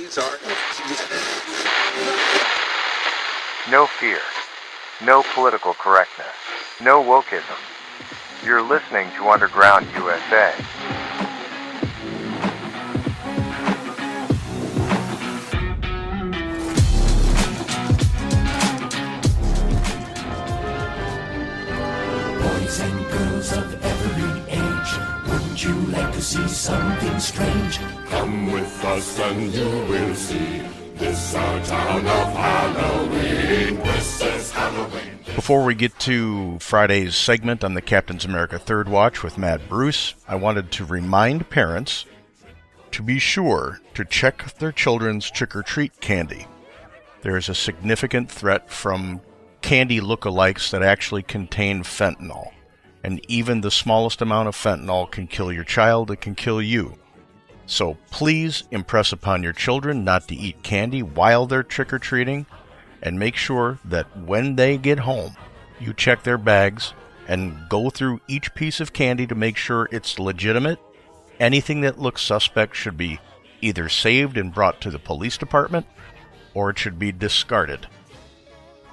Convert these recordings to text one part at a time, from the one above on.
These are... No fear. No political correctness. No wokeism. You're listening to Underground USA. Boys and girls of every age, wouldn't you like to see something strange? Come with us and you will see. This our town of Halloween. This is Halloween. Before we get to Friday's segment on the Captain's America Third Watch with Matt Bruce, I wanted to remind parents to be sure to check their children's trick-or-treat candy. There is a significant threat from candy lookalikes that actually contain fentanyl. And even the smallest amount of fentanyl can kill your child, it can kill you. So please impress upon your children not to eat candy while they're trick-or-treating, and make sure that when they get home, you check their bags and go through each piece of candy to make sure it's legitimate. Anything that looks suspect should be either saved and brought to the police department, or it should be discarded.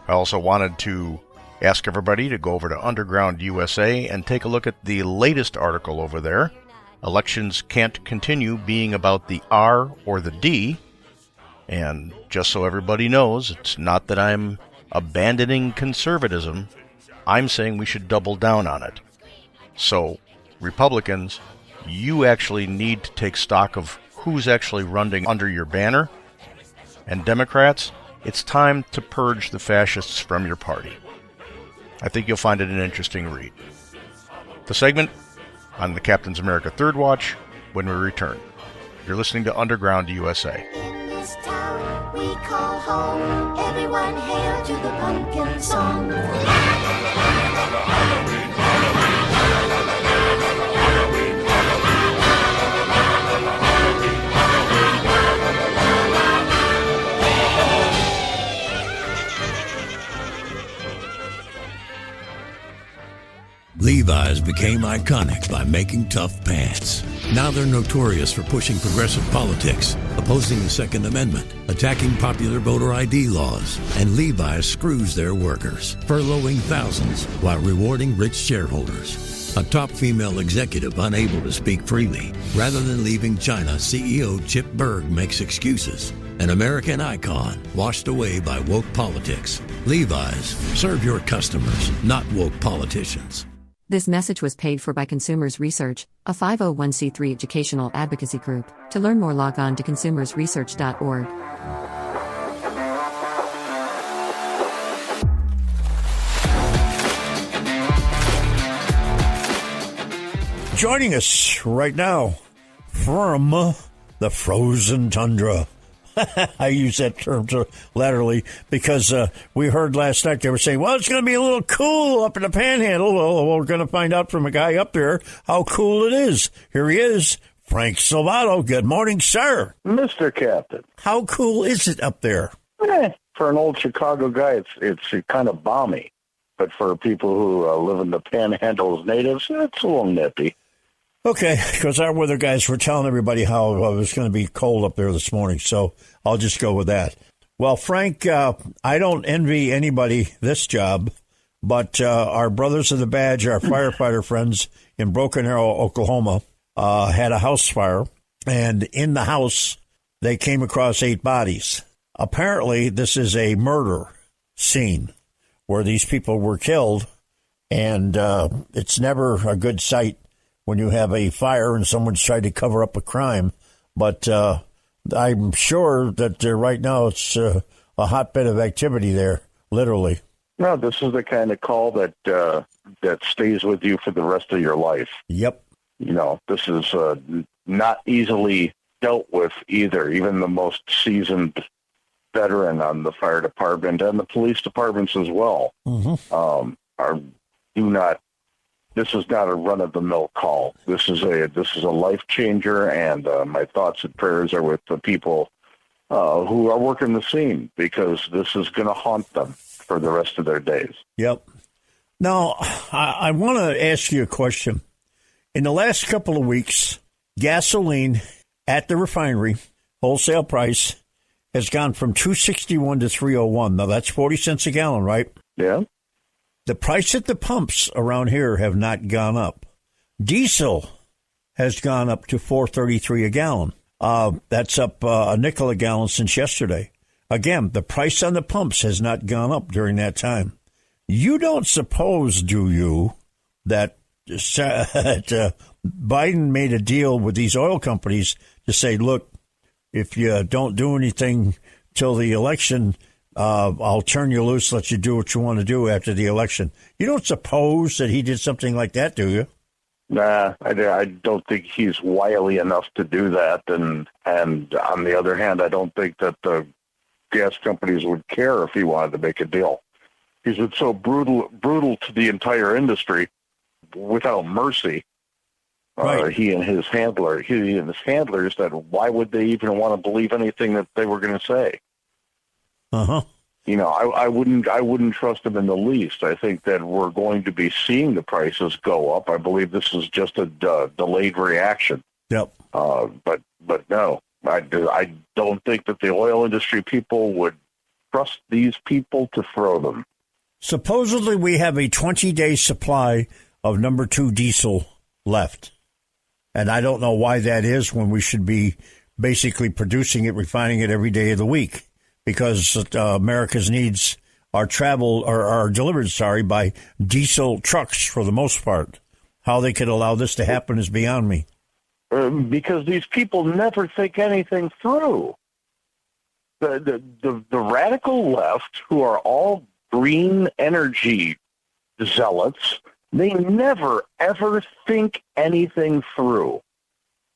I also wanted to ask everybody to go over to Underground USA and take a look at the latest article over there. Elections can't continue being about the R or the D. And just so everybody knows, it's not that I'm abandoning conservatism. I'm saying we should double down on it. So, Republicans, you actually need to take stock of who's actually running under your banner. And Democrats, it's time to purge the fascists from your party. I think you'll find it an interesting read. The segment on the Captain's America Third Watch when we return. You're listening to Underground USA. In this town we call home, everyone hail to the pumpkin song. Levi's became iconic by making tough pants. Now they're notorious for pushing progressive politics, opposing the Second Amendment, attacking popular voter ID laws, and Levi's screws their workers, furloughing thousands while rewarding rich shareholders. A top female executive unable to speak freely. Rather than leaving China, CEO Chip Bergh makes excuses. An American icon washed away by woke politics. Levi's, serve your customers, not woke politicians. This message was paid for by Consumers Research, a 501c3 educational advocacy group. To learn more, log on to consumersresearch.org. Joining us right now from the frozen tundra. I use that term laterally because we heard last night they were saying, well, it's going to be a little cool up in the Panhandle. Well, we're going to find out from a guy up there how cool it is. Here he is, Frank Salvato. Good morning, sir. Mr. Captain. How cool is it up there? For an old Chicago guy, it's kind of balmy. But for people who live in the Panhandle as natives, it's a little nippy. Okay, because our weather guys were telling everybody how it was going to be cold up there this morning, so I'll just go with that. Well, Frank, I don't envy anybody this job, but our brothers of the badge, our firefighter friends in Broken Arrow, Oklahoma, had a house fire, and in the house, they came across 8 bodies. Apparently, this is a murder scene where these people were killed, and it's never a good sight when you have a fire and someone's trying to cover up a crime. But I'm sure that right now it's a hotbed of activity there, literally. No, this is the kind of call that stays with you for the rest of your life. Yep. You know, this is not easily dealt with either. Even the most seasoned veteran on the fire department and the police departments as well This is not a run-of-the-mill call. This is a life changer, and my thoughts and prayers are with the people who are working the scene, because this is going to haunt them for the rest of their days. Yep. Now, I want to ask you a question. In the last couple of weeks, gasoline at the refinery, wholesale price, has gone from $2.61 to $3.01. Now, that's 40 cents a gallon, right? Yeah. The price at the pumps around here have not gone up. Diesel has gone up to $4.33 a gallon. That's up a nickel a gallon since yesterday. Again, the price on the pumps has not gone up during that time. You don't suppose, do you, that Biden made a deal with these oil companies to say, look, if you don't do anything till the election, I'll turn you loose, let you do what you want to do after the election. You don't suppose that he did something like that, do you? Nah, I don't think he's wily enough to do that. And on the other hand, I don't think that the gas companies would care if he wanted to make a deal. He's been so brutal to the entire industry without mercy. Right. He and his handlers, that why would they even want to believe anything that they were going to say? Uh-huh. You know, I wouldn't trust him in the least. I think that we're going to be seeing the prices go up. I believe this is just a delayed reaction. Yep. But no, I don't think that the oil industry people would trust these people to throw them. Supposedly, we have a 20-day supply of number 2 diesel left. And I don't know why that is when we should be basically producing it, refining it every day of the week, because America's needs are delivered by diesel trucks for the most part. How they could allow this to happen is beyond me. Because these people never think anything through. The radical left, who are all green energy zealots, they never, ever think anything through.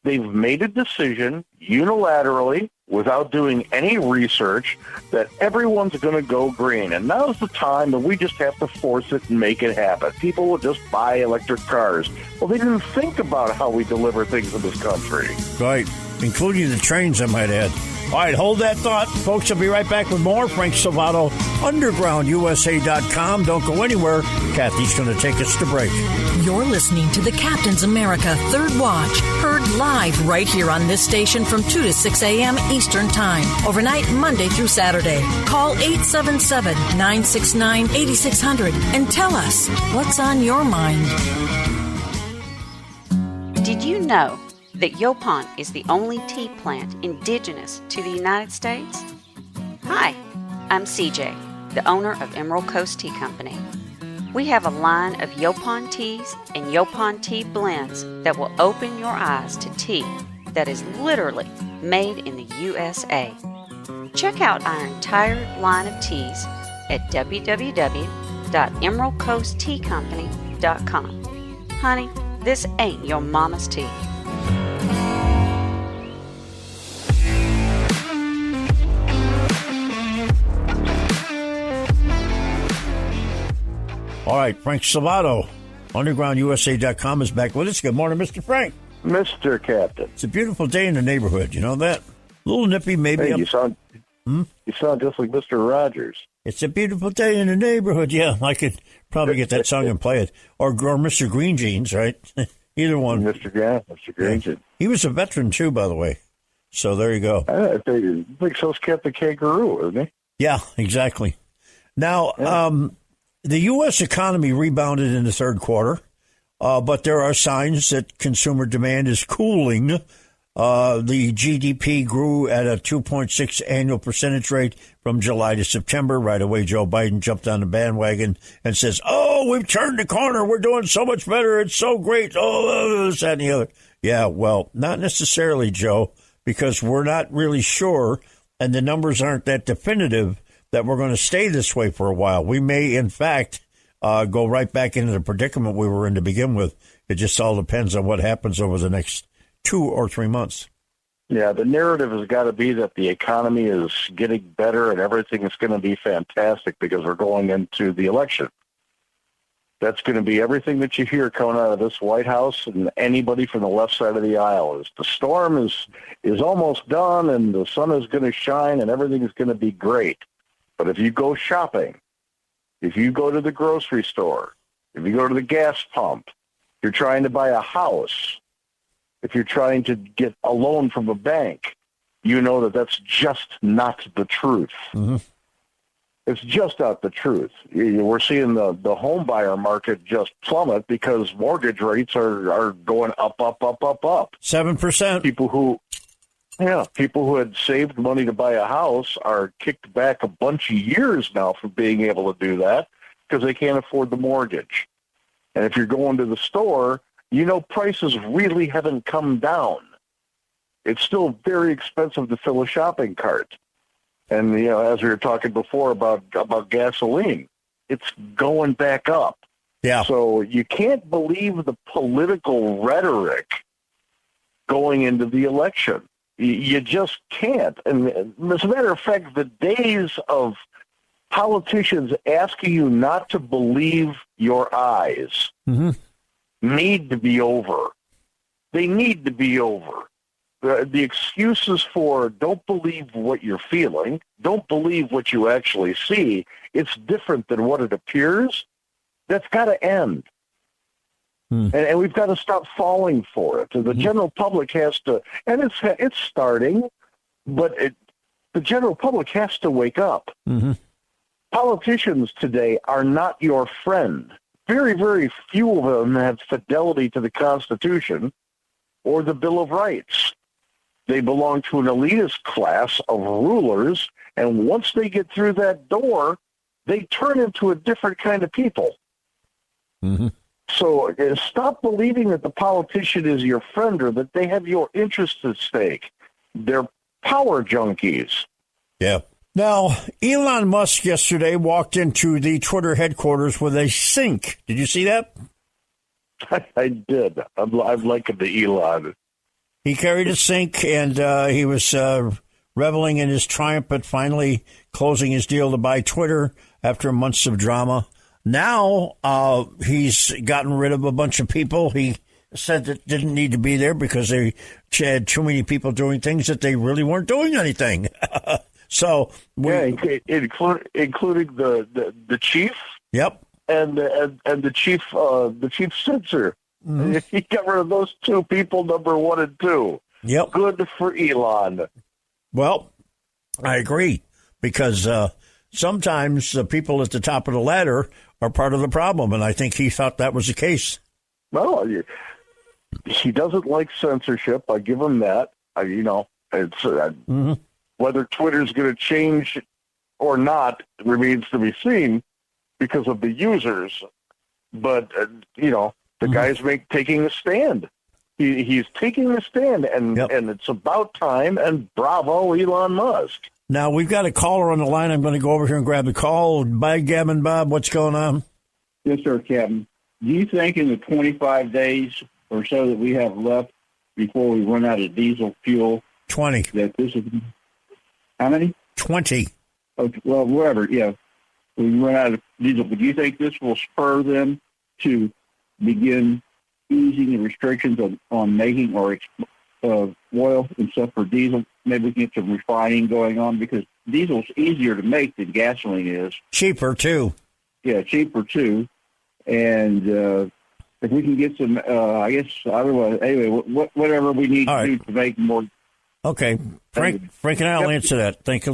They've made a decision unilaterally, without doing any research, that everyone's going to go green. And now's the time that we just have to force it and make it happen. People will just buy electric cars. Well, they didn't think about how we deliver things in this country. Right, including the trains, I might add. All right, hold that thought. Folks, I'll be right back with more. Frank Salvato, undergroundusa.com. Don't go anywhere. Kathy's going to take us to break. You're listening to the Captain's America Third Watch, heard live right here on this station from 2 to 6 a.m. Eastern Time, overnight Monday through Saturday. Call 877-969-8600 and tell us what's on your mind. Did you know that Yaupon is the only tea plant indigenous to the United States? Hi, I'm CJ, the owner of Emerald Coast Tea Company. We have a line of Yaupon teas and Yaupon tea blends that will open your eyes to tea that is literally made in the USA. Check out our entire line of teas at www.emeraldcoastteacompany.com. Honey, this ain't your mama's tea. All right, Frank Salvato, undergroundusa.com is back with us. Good morning, Mr. Frank. Mr. Captain. It's a beautiful day in the neighborhood. You know that? A little nippy, maybe. Hey, you sound just like Mr. Rogers. It's a beautiful day in the neighborhood. Yeah, I could probably get that song and play it. Or Mr. Green Jeans, right? Either one. Mr. Green Jeans. He was a veteran, too, by the way. So there you go. I think so's Captain Kangaroo, isn't he? Yeah, exactly. Now, the U.S. economy rebounded in the third quarter, but there are signs that consumer demand is cooling. The GDP grew at a 2.6 annual percentage rate from July to September. Right away, Joe Biden jumped on the bandwagon and says, oh, we've turned the corner. We're doing so much better. It's so great. Oh, this, that, and the other. Yeah, well, not necessarily, Joe, because we're not really sure, and the numbers aren't that definitive that we're going to stay this way for a while. We may, in fact, go right back into the predicament we were in to begin with. It just all depends on what happens over the next 2 or 3 months. Yeah, the narrative has got to be that the economy is getting better and everything is going to be fantastic because we're going into the election. That's going to be everything that you hear coming out of this White House and anybody from the left side of the aisle is the storm is almost done and the sun is going to shine and everything is going to be great. But if you go shopping, if you go to the grocery store, if you go to the gas pump, if you're trying to buy a house, if you're trying to get a loan from a bank, you know that that's just not the truth. Mm-hmm. It's just not the truth. We're seeing the home buyer market just plummet because mortgage rates are going up. 7%. People who had saved money to buy a house are kicked back a bunch of years now from being able to do that because they can't afford the mortgage. And if you're going to the store, prices really haven't come down. It's still very expensive to fill a shopping cart. And, as we were talking before about gasoline, it's going back up. Yeah. So you can't believe the political rhetoric going into the election. You just can't. And as a matter of fact, the days of politicians asking you not to believe your eyes need to be over. They need to be over. The excuses for don't believe what you're feeling, don't believe what you actually see, it's different than what it appears, that's got to end. And we've got to stop falling for it. The general public has to, and it's starting, but the general public has to wake up. Politicians today are not your friend. Very, very few of them have fidelity to the Constitution or the Bill of Rights. They belong to an elitist class of rulers, and once they get through that door, they turn into a different kind of people. So stop believing that the politician is your friend or that they have your interests at stake. They're power junkies. Yeah. Now, Elon Musk yesterday walked into the Twitter headquarters with a sink. Did you see that? I did. I'm liking the Elon. He carried a sink, and he was reveling in his triumph at finally closing his deal to buy Twitter after months of drama. Now he's gotten rid of a bunch of people he said that didn't need to be there because they had too many people doing things that they really weren't doing anything. So including the chief. Yep. And the chief censor. He got rid of those two people, number 1 and 2. Yep. Good for Elon. Well, I agree, because sometimes the people at the top of the ladder are part of the problem, and I think he thought that was the case. Well, he doesn't like censorship. I give him that. It's whether Twitter's going to change or not remains to be seen because of the users. But the guy's taking a stand. He's taking a stand, and it's about time, and bravo, Elon Musk. Now, we've got a caller on the line. I'm going to go over here and grab the call. Bye, Gavin Bob. What's going on? Yes, sir, Captain. Do you think in the 25 days or so that we have left before we run out of diesel fuel... 20. That this is... How many? 20. Oh, well, whatever, yeah. We run out of diesel. But do you think this will spur them to begin easing the restrictions on making or oil and stuff for diesel? Maybe we can get some refining going on, because diesel's easier to make than gasoline is. Cheaper, too. Yeah, cheaper, too. And if we can get some, I guess, otherwise, anyway, whatever we need to do to make more. Okay. Frank and I will answer that. Thanks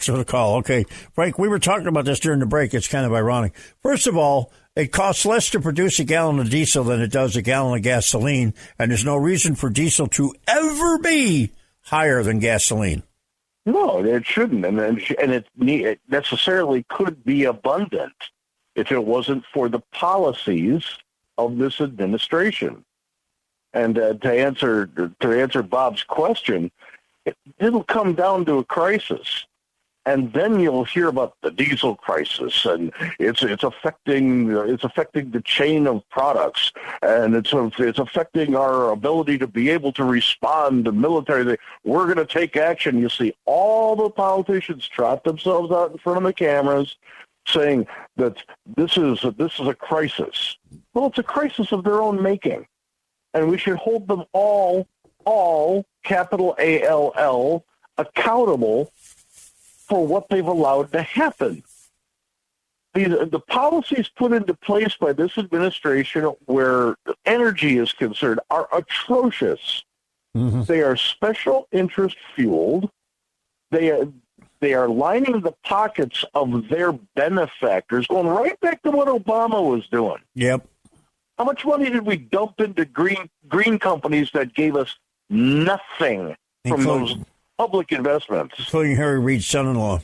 for the call. Okay. Frank, we were talking about this during the break. It's kind of ironic. First of all, it costs less to produce a gallon of diesel than it does a gallon of gasoline, and there's no reason for diesel to ever be higher than gasoline. No, it shouldn't, and it necessarily could be abundant if it wasn't for the policies of this administration. And to answer Bob's question, it'll come down to a crisis. And then you'll hear about the diesel crisis, and it's affecting the chain of products, and it's affecting our ability to be able to respond to military. We're going to take action. You see all the politicians trot themselves out in front of the cameras, saying that this is a crisis. Well, it's a crisis of their own making, and we should hold them all capital ALL accountable for what they've allowed to happen. The policies put into place by this administration where energy is concerned are atrocious. They are special interest fueled. They are lining the pockets of their benefactors, going right back to what Obama was doing. Yep. How much money did we dump into green companies that gave us nothing from those public investments? Including Harry Reid's son-in-law.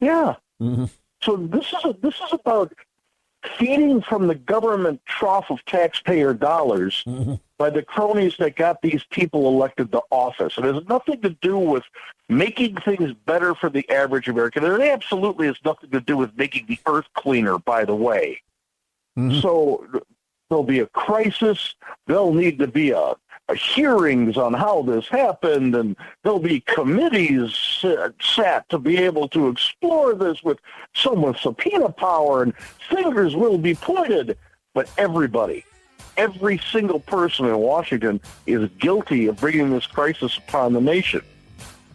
Yeah. Mm-hmm. So this is about feeding from the government trough of taxpayer dollars by the cronies that got these people elected to office. It has nothing to do with making things better for the average American. And it absolutely has nothing to do with making the earth cleaner, by the way. Mm-hmm. So there'll be a crisis. There'll need to be a hearings on how this happened, and there'll be committees sat to be able to explore this with someone subpoena power, and fingers will be pointed. But everybody, every single person in Washington is guilty of bringing this crisis upon the nation.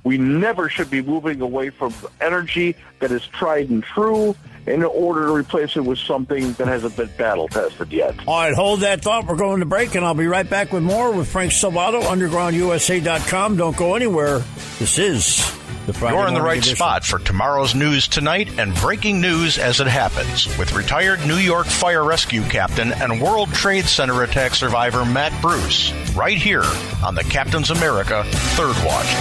We never should be moving away from energy that is tried and true in order to replace it with something that hasn't been battle-tested yet. All right, hold that thought. We're going to break, and I'll be right back with more with Frank Salvato, undergroundusa.com. Don't go anywhere. This is the Friday You're in the right edition. spot for tomorrow's news tonight and breaking news as it happens with retired New York Fire Rescue Captain and World Trade Center attack survivor Matt Bruce, right here on the Captain's America Third Watch.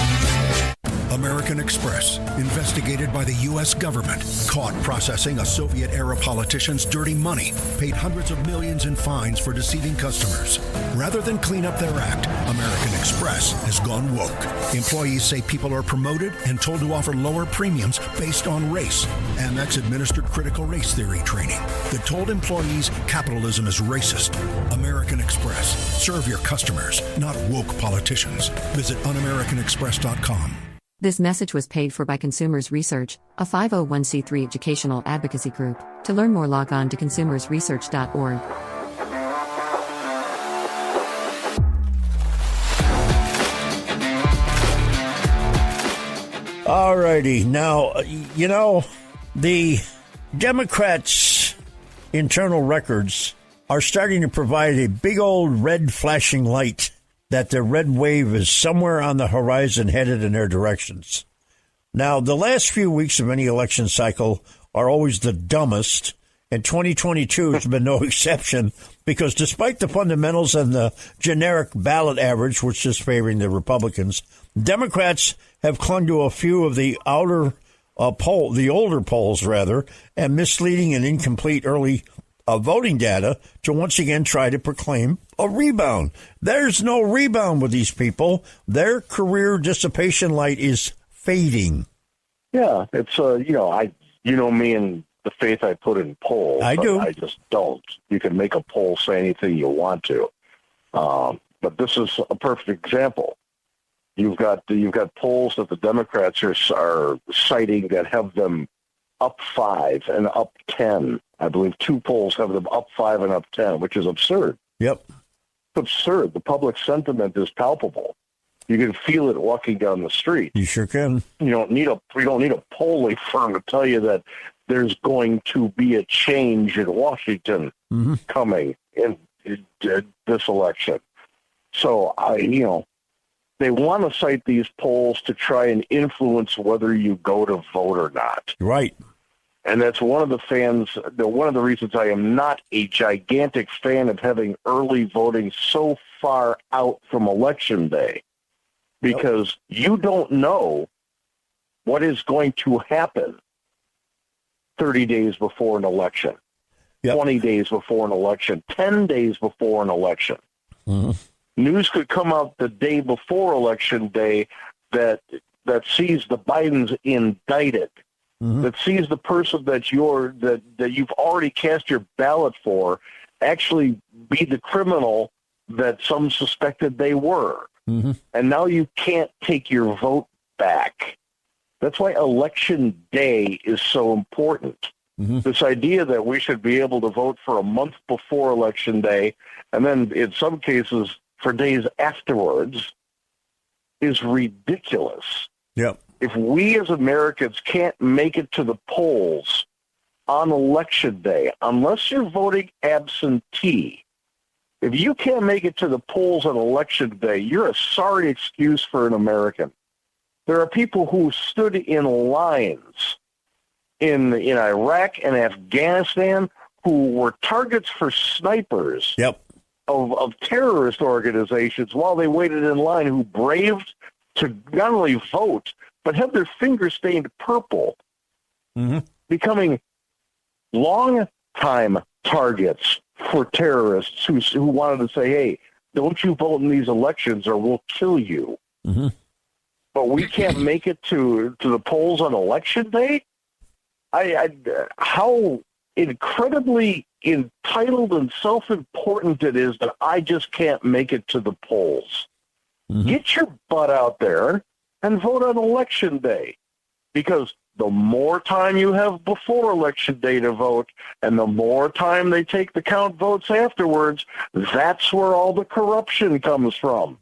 American Express, investigated by the U.S. government, caught processing a Soviet-era politician's dirty money, paid hundreds of millions in fines for deceiving customers. Rather than clean up their act, American Express has gone woke. Employees say people are promoted and told to offer lower premiums based on race. Amex administered critical race theory training that told employees capitalism is racist. American Express. Serve your customers, not woke politicians. Visit unamericanexpress.com. This message was paid for by Consumers Research, a 501c3 educational advocacy group. To learn more, log on to consumersresearch.org. All righty. Now, the Democrats' internal records are starting to provide a big old red flashing light that the red wave is somewhere on the horizon headed in their directions. Now, the last few weeks of any election cycle are always the dumbest, and 2022 has been no exception, because despite the fundamentals and the generic ballot average, which is favoring the Republicans, Democrats have clung to a few of the older polls, and misleading and incomplete early voting data to once again try to proclaim a rebound. There's no rebound with these people. Their career dissipation light is fading. Yeah, it's me and the faith I put in polls. I do. I just don't. You can make a poll say anything you want to, but this is a perfect example. You've got polls that the Democrats are citing that have them up 5 and up 10. I believe 2 polls have them up 5 and up 10, which is absurd. Yep. It's absurd. The public sentiment is palpable. You can feel it walking down the street. You sure can. We don't need a polling firm to tell you that there's going to be a change in Washington coming in this election. So they want to cite these polls to try and influence whether you go to vote or not. Right. And that's one of the reasons I am not a gigantic fan of having early voting so far out from Election Day, because you don't know what is going to happen 30 days before an election, 20 days before an election, 10 days before an election. News could come out the day before Election Day that sees the Bidens indicted. That sees the person that you've already cast your ballot for actually be the criminal that some suspected they were. And now you can't take your vote back. That's why Election Day is so important. This idea that we should be able to vote for a month before Election Day, and then in some cases for days afterwards, is ridiculous. Yep. If we as Americans can't make it to the polls on Election Day, unless you're voting absentee, if you can't make it to the polls on Election Day, you're a sorry excuse for an American. There are people who stood in lines in Iraq and Afghanistan who were targets for snipers of terrorist organizations while they waited in line, who braved to not only vote, but have their fingers stained purple, becoming long-time targets for terrorists who wanted to say, hey, don't you vote in these elections or we'll kill you. But we can't make it to the polls on election day? How incredibly entitled and self-important it is that I just can't make it to the polls. Get your butt out there and vote on election day, because the more time you have before election day to vote and the more time they take to count votes afterwards, that's where all the corruption comes from.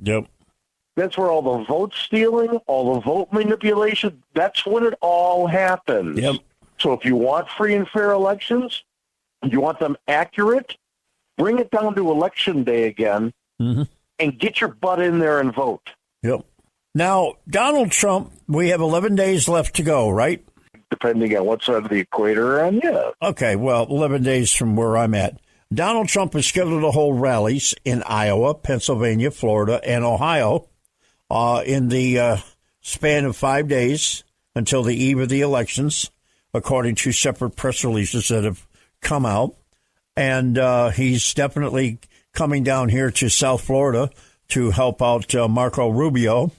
That's where all the vote stealing, all the vote manipulation, that's when it all happens. So if you want free and fair elections, you want them accurate, bring it down to election day again and get your butt in there and vote. Now, Donald Trump, we have 11 days left to go, right? Depending on what side of the equator I'm on, Okay, well, 11 days from where I'm at. Donald Trump is scheduled to hold rallies in Iowa, Pennsylvania, Florida, and Ohio in the span of 5 days until the eve of the elections, according to separate press releases that have come out. And he's definitely coming down here to South Florida to help out Marco Rubio.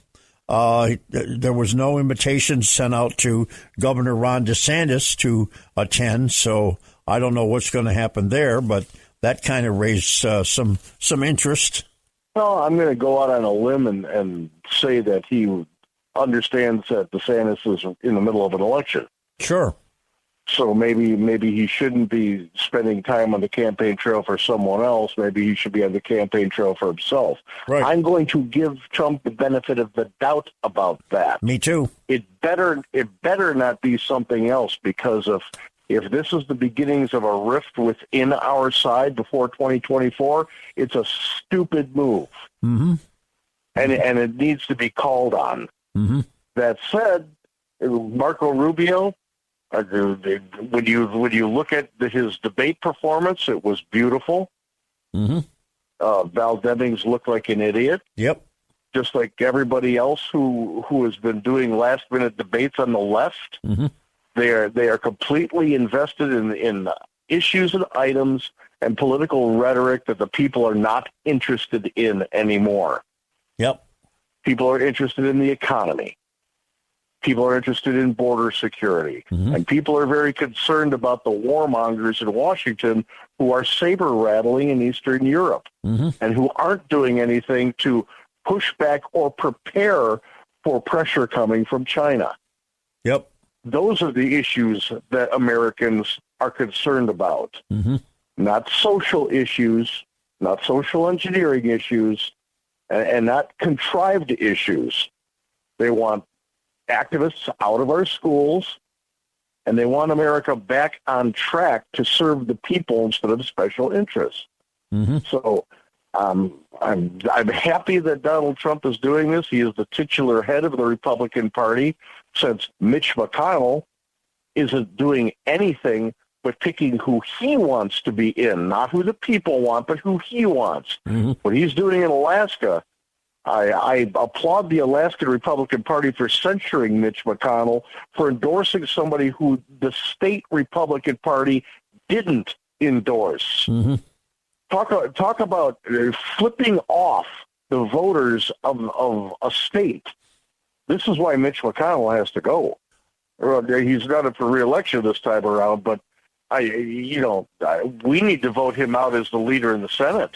There was no invitation sent out to Governor Ron DeSantis to attend, so I don't know what's going to happen there, but that kind of raised some interest. Well, I'm going to go out on a limb and say that he understands that DeSantis is in the middle of an election. Sure. So maybe he shouldn't be spending time on the campaign trail for someone else. Maybe he should be on the campaign trail for himself. Right. I'm going to give Trump the benefit of the doubt about that. Me too. It better not be something else, because if this is the beginnings of a rift within our side before 2024, it's a stupid move. And it needs to be called on. That said, Marco Rubio, when you look at his debate performance, it was beautiful. Val Demings looked like an idiot. Just like everybody else who has been doing last-minute debates on the left. They are completely invested in issues and items and political rhetoric that the people are not interested in anymore. People are interested in the economy. People are interested in border security. And people are very concerned about the warmongers in Washington who are saber-rattling in Eastern Europe and who aren't doing anything to push back or prepare for pressure coming from China. Those are the issues that Americans are concerned about. Not social issues, not social engineering issues, and not contrived issues. They want activists out of our schools, and they want America back on track to serve the people instead of special interests. So I'm happy that Donald Trump is doing this. He is the titular head of the Republican Party, since Mitch McConnell isn't doing anything but picking who he wants to be in, not who the people want, but who he wants. What he's doing in Alaska, I applaud the Alaskan Republican Party for censuring Mitch McConnell for endorsing somebody who the state Republican Party didn't endorse. Talk about flipping off the voters of a state. This is why Mitch McConnell has to go. He's not up for re-election this time around, but we need to vote him out as the leader in the Senate.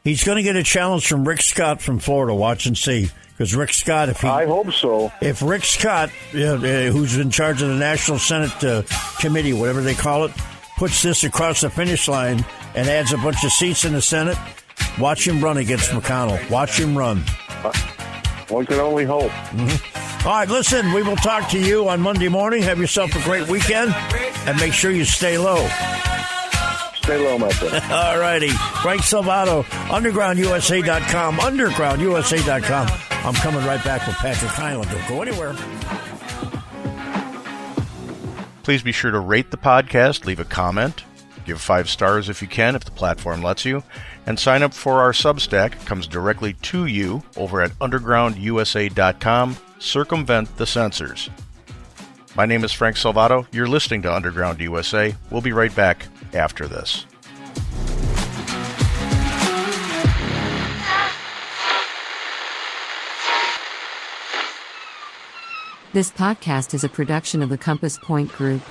He's going to get a challenge from Rick Scott from Florida. Watch and see. Because Rick Scott, I hope so. If Rick Scott, who's in charge of the National Senate Committee, whatever they call it, puts this across the finish line and adds a bunch of seats in the Senate, watch him run against McConnell. Watch him run. One can only hope. All right, listen, we will talk to you on Monday morning. Have yourself a great weekend, and make sure you stay low. Stay low, my friend. All righty. Frank Salvato, UndergroundUSA.com, UndergroundUSA.com. I'm coming right back with Patrick Hyland. Don't go anywhere. Please be sure to rate the podcast, leave a comment, give 5 stars if you can, if the platform lets you, and sign up for our Substack. It comes directly to you over at undergroundusa.com. Circumvent the censors. My name is Frank Salvato. You're listening to Underground USA. We'll be right back after this. This podcast is a production of the Compass Point Group.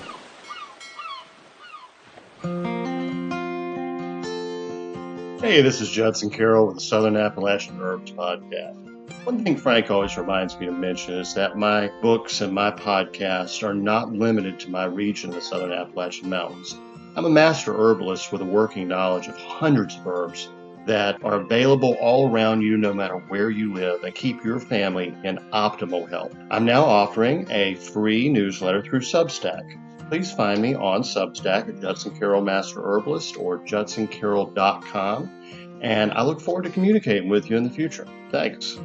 Hey, this is Judson Carroll with the Southern Appalachian Herbs Podcast. One thing Frank always reminds me to mention is that my books and my podcasts are not limited to my region of the Southern Appalachian Mountains. I'm a master herbalist with a working knowledge of hundreds of herbs that are available all around you no matter where you live and keep your family in optimal health. I'm now offering a free newsletter through Substack. Please find me on Substack at Judson Carroll Master Herbalist or judsoncarroll.com, and I look forward to communicating with you in the future. Thanks.